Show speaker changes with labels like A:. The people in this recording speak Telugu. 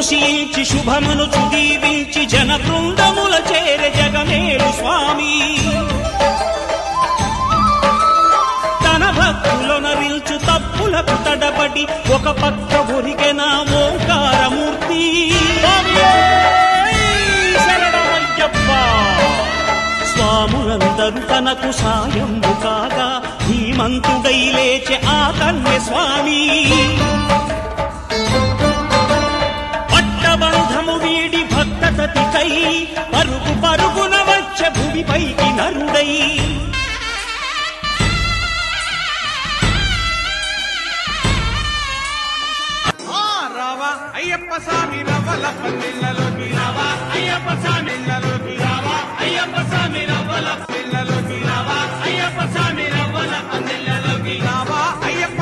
A: కృషించి శుభమును చుదీవించి జన బృందముల చేరే జగమేలు స్వామి తన భక్తులొనరిల్చు తప్పులకు తడబడి ఒక పక్క ఒరిగెన ఓంకారమూర్తి శరణమయ్యప్ప స్వాములందరూ తనకు సాయంబు కాగా ధీమంతుడై లేచె ఆ కన్య స్వామి పట్టబంధము వీడి భక్తతతికై పరుగు పరుగున వచ్చె భూమిపైకి నరుడై
B: అయ్యప్ప స్వామి రవ్వల పిల్లలోకి రావా అయ్యప్ప స్వామి పిల్లలోకి రావా అయ్యప్ప స్వామి రవ్వల పిల్లలోకి రావా అయ్యప్ప స్వామి రవ్వల పిల్లలోకి రావా అయ్యప్ప